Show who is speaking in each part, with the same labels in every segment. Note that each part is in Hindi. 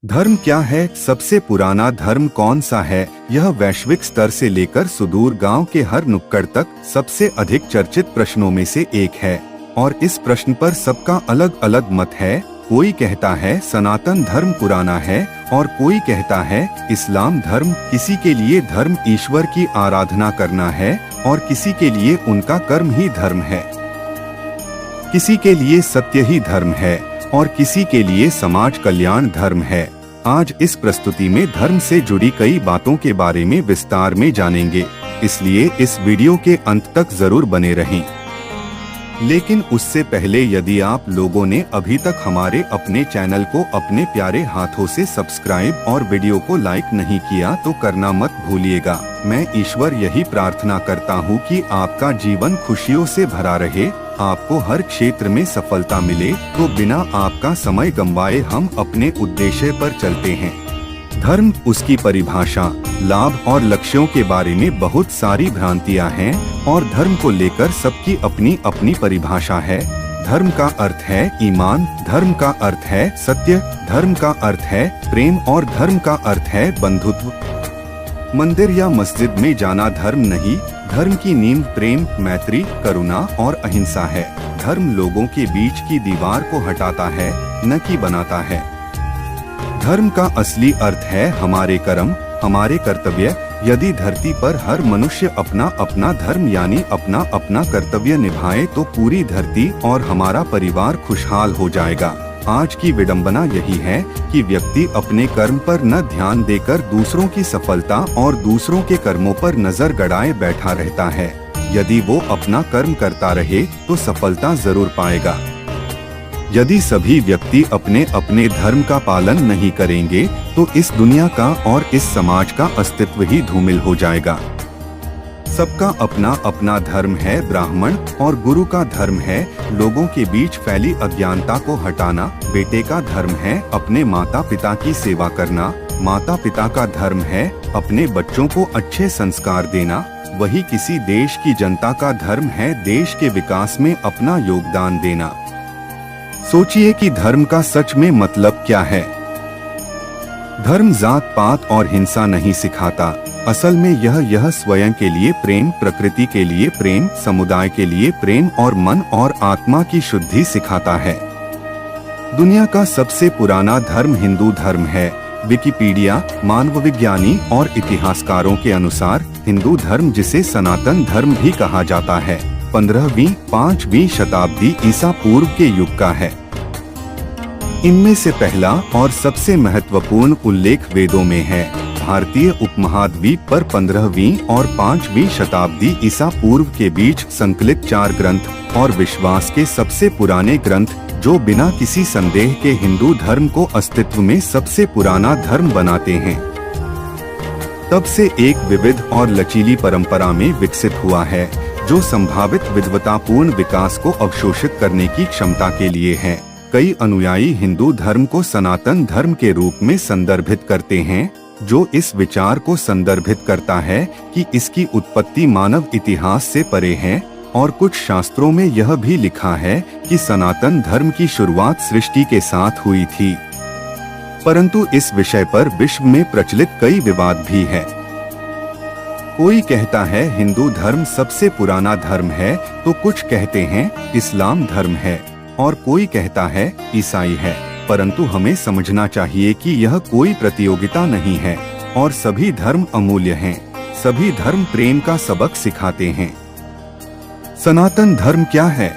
Speaker 1: धर्म क्या है? सबसे पुराना धर्म कौन सा है? यह वैश्विक स्तर से लेकर सुदूर गांव के हर नुक्कड़ तक सबसे अधिक चर्चित प्रश्नों में से एक है और इस प्रश्न पर सबका अलग अलग मत है। कोई कहता है सनातन धर्म पुराना है और कोई कहता है इस्लाम धर्म। किसी के लिए धर्म ईश्वर की आराधना करना है और किसी के लिए उनका कर्म ही धर्म है। किसी के लिए सत्य ही धर्म है और किसी के लिए समाज कल्याण धर्म है। आज इस प्रस्तुति में धर्म से जुड़ी कई बातों के बारे में विस्तार में जानेंगे, इसलिए इस वीडियो के अंत तक जरूर बने रहें। लेकिन उससे पहले यदि आप लोगों ने अभी तक हमारे अपने चैनल को अपने प्यारे हाथों से सब्सक्राइब और वीडियो को लाइक नहीं किया तो करना मत भूलिएगा। मैं ईश्वर यही प्रार्थना करता हूँ कि आपका जीवन खुशियों से भरा रहे, आपको हर क्षेत्र में सफलता मिले। तो बिना आपका समय गंवाए हम अपने उद्देश्य पर चलते हैं। धर्म, उसकी परिभाषा, लाभ और लक्ष्यों के बारे में बहुत सारी भ्रांतियां हैं और धर्म को लेकर सबकी अपनी अपनी परिभाषा है। धर्म का अर्थ है ईमान, धर्म का अर्थ है सत्य, धर्म का अर्थ है प्रेम और धर्म का अर्थ है बंधुत्व। मंदिर या मस्जिद में जाना धर्म नहीं, धर्म की नींव प्रेम, मैत्री, करुणा और अहिंसा है। धर्म लोगों के बीच की दीवार को हटाता है, न कि बनाता है। धर्म का असली अर्थ है हमारे कर्म, हमारे कर्तव्य। यदि धरती पर हर मनुष्य अपना अपना धर्म यानी अपना अपना कर्तव्य निभाए तो पूरी धरती और हमारा परिवार खुशहाल हो जाएगा। आज की विडंबना यही है कि व्यक्ति अपने कर्म पर न ध्यान देकर दूसरों की सफलता और दूसरों के कर्मों पर नजर गड़ाए बैठा रहता है। यदि वो अपना कर्म करता रहे तो सफलता जरूर पाएगा। यदि सभी व्यक्ति अपने अपने धर्म का पालन नहीं करेंगे तो इस दुनिया का और इस समाज का अस्तित्व ही धूमिल हो जाएगा। सबका अपना अपना धर्म है। ब्राह्मण और गुरु का धर्म है लोगों के बीच फैली अज्ञानता को हटाना। बेटे का धर्म है अपने माता पिता की सेवा करना। माता पिता का धर्म है अपने बच्चों को अच्छे संस्कार देना। वही किसी देश की जनता का धर्म है देश के विकास में अपना योगदान देना। सोचिए कि धर्म का सच में मतलब क्या है। धर्म जात पात और हिंसा नहीं सिखाता। असल में यह स्वयं के लिए प्रेम, प्रकृति के लिए प्रेम, समुदाय के लिए प्रेम और मन और आत्मा की शुद्धि सिखाता है। दुनिया का सबसे पुराना धर्म हिंदू धर्म है। विकिपीडिया, मानवविज्ञानी और इतिहासकारों के अनुसार हिंदू धर्म, जिसे सनातन धर्म भी कहा जाता है, 15वीं शताब्दी ईसा पूर्व के युग का है। इनमें से पहला और सबसे महत्वपूर्ण उल्लेख वेदों में है। भारतीय उपमहाद्वीप पर 15वीं और 5वीं शताब्दी ईसा पूर्व के बीच संकलित 4 ग्रंथ और विश्वास के सबसे पुराने ग्रंथ, जो बिना किसी संदेह के हिंदू धर्म को अस्तित्व में सबसे पुराना धर्म बनाते हैं। तब से एक विविध और लचीली परंपरा में विकसित हुआ है, जो संभावित विद्वतापूर्ण विकास को अवशोषित करने की क्षमता के लिए है। कई अनुयायी हिंदू धर्म को सनातन धर्म के रूप में संदर्भित करते हैं, जो इस विचार को संदर्भित करता है कि इसकी उत्पत्ति मानव इतिहास से परे है। और कुछ शास्त्रों में यह भी लिखा है कि सनातन धर्म की शुरुआत सृष्टि के साथ हुई थी। परंतु इस विषय पर विश्व में प्रचलित कई विवाद भी है। कोई कहता है हिंदू धर्म सबसे पुराना धर्म है तो कुछ कहते हैं इस्लाम धर्म है और कोई कहता है ईसाई है। परंतु हमें समझना चाहिए कि यह कोई प्रतियोगिता नहीं है और सभी धर्म अमूल्य हैं। सभी धर्म प्रेम का सबक सिखाते हैं। सनातन धर्म क्या है?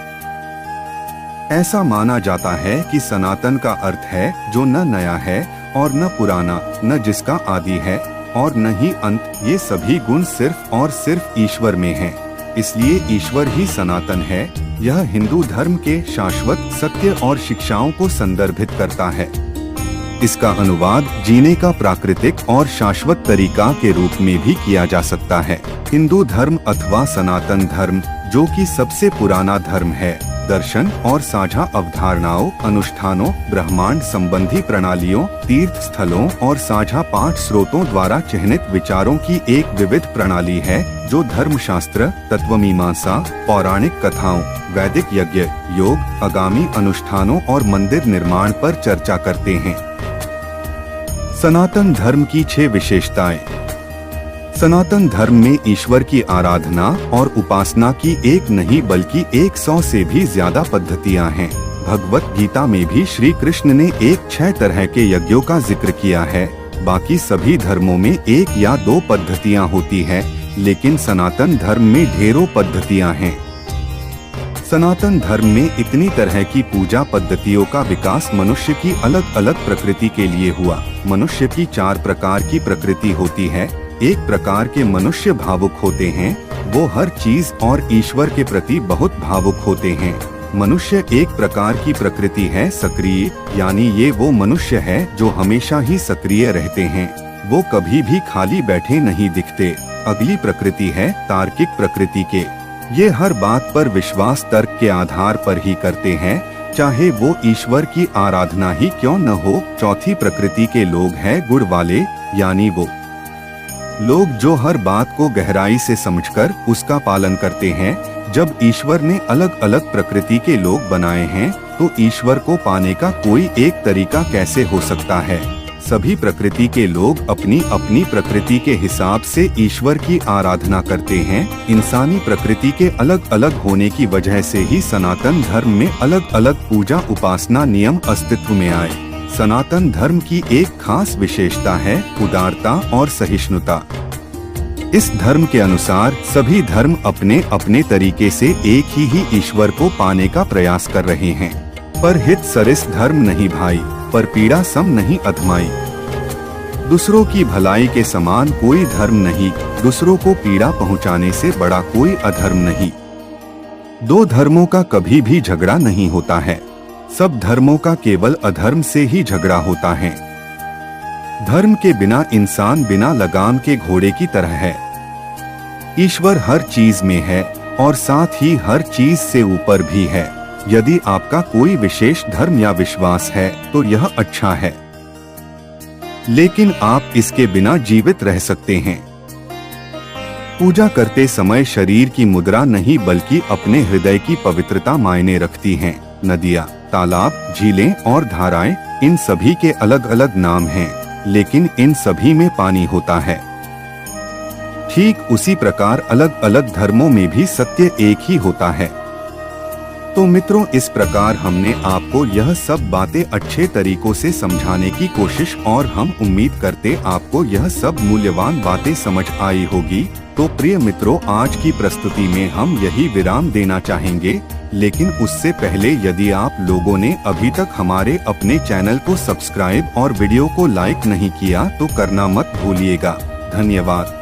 Speaker 1: ऐसा माना जाता है कि सनातन का अर्थ है जो न नया है और न पुराना, न जिसका आदि है और न ही अंत। ये सभी गुण सिर्फ और सिर्फ ईश्वर में हैं। इसलिए ईश्वर ही सनातन है। यह हिंदू धर्म के शाश्वत सत्य और शिक्षाओं को संदर्भित करता है। इसका अनुवाद जीने का प्राकृतिक और शाश्वत तरीका के रूप में भी किया जा सकता है। हिंदू धर्म अथवा सनातन धर्म, जो कि सबसे पुराना धर्म है, दर्शन और साझा अवधारणाओं, अनुष्ठानों, ब्रह्मांड संबंधी प्रणालियों, तीर्थ स्थलों और साझा पाठ स्रोतों द्वारा चिह्नित विचारों की एक विविध प्रणाली है, जो धर्मशास्त्र, तत्वमीमांसा, पौराणिक कथाओं, वैदिक यज्ञ, योग, आगामी अनुष्ठानों और मंदिर निर्माण पर चर्चा करते हैं। सनातन धर्म की 6 विशेषताएं। सनातन धर्म में ईश्वर की आराधना और उपासना की एक नहीं बल्कि 100 से भी ज्यादा पद्धतियां हैं। भगवत गीता में भी श्री कृष्ण ने 6 तरह के यज्ञों का जिक्र किया है। बाकी सभी धर्मों में 1 या 2 पद्धतियां होती है, लेकिन सनातन धर्म में ढेरों पद्धतियां हैं। सनातन धर्म में इतनी तरह की पूजा पद्धतियों का विकास मनुष्य की अलग अलग प्रकृति के लिए हुआ। मनुष्य की 4 प्रकार की प्रकृति होती है। एक प्रकार के मनुष्य भावुक होते हैं, वो हर चीज और ईश्वर के प्रति बहुत भावुक होते हैं। मनुष्य एक प्रकार की प्रकृति है सक्रिय, यानी ये वो मनुष्य है जो हमेशा ही सक्रिय रहते हैं, वो कभी भी खाली बैठे नहीं दिखते। अगली प्रकृति है तार्किक प्रकृति के, ये हर बात पर विश्वास तर्क के आधार पर ही करते हैं, चाहे वो ईश्वर की आराधना ही क्यों न हो। चौथी प्रकृति के लोग हैं गुण वाले, यानी वो लोग जो हर बात को गहराई से समझकर उसका पालन करते हैं। जब ईश्वर ने अलग अलग प्रकृति के लोग बनाए हैं, तो ईश्वर को पाने का कोई एक तरीका कैसे हो सकता है। सभी प्रकृति के लोग अपनी अपनी प्रकृति के हिसाब से ईश्वर की आराधना करते हैं। इंसानी प्रकृति के अलग अलग होने की वजह से ही सनातन धर्म में अलग अलग पूजा उपासना नियम अस्तित्व में आए। सनातन धर्म की एक खास विशेषता है उदारता और सहिष्णुता। इस धर्म के अनुसार सभी धर्म अपने अपने तरीके से एक ही ईश्वर को पाने का प्रयास कर रहे हैं। पर हित सरिस धर्म नहीं भाई, पर पीड़ा सम नहीं अधमाई। दूसरों की भलाई के समान कोई धर्म नहीं, दूसरों को पीड़ा पहुंचाने से बड़ा कोई अधर्म नहीं। 2 धर्मों का कभी भी झगड़ा नहीं होता है, सब धर्मों का केवल अधर्म से ही झगड़ा होता है। धर्म के बिना इंसान बिना लगाम के घोड़े की तरह है। ईश्वर हर चीज में है और साथ ही हर चीज से ऊपर भी है। यदि आपका कोई विशेष धर्म या विश्वास है तो यह अच्छा है, लेकिन आप इसके बिना जीवित रह सकते हैं। पूजा करते समय शरीर की मुद्रा नहीं बल्कि अपने हृदय की पवित्रता मायने रखती है। नदियाँ, तालाब, झीलें और धाराएं, इन सभी के अलग अलग नाम हैं, लेकिन इन सभी में पानी होता है। ठीक उसी प्रकार अलग अलग धर्मों में भी सत्य एक ही होता है। तो मित्रों, इस प्रकार हमने आपको यह सब बातें अच्छे तरीकों से समझाने की कोशिश, और हम उम्मीद करते आपको यह सब मूल्यवान बातें समझ आई होगी। तो प्रिय मित्रों, आज की प्रस्तुति में हम यही विराम देना चाहेंगे, लेकिन उससे पहले यदि आप लोगों ने अभी तक हमारे अपने चैनल को सब्सक्राइब और वीडियो को लाइक नहीं किया तो करना मत भूलिएगा। धन्यवाद।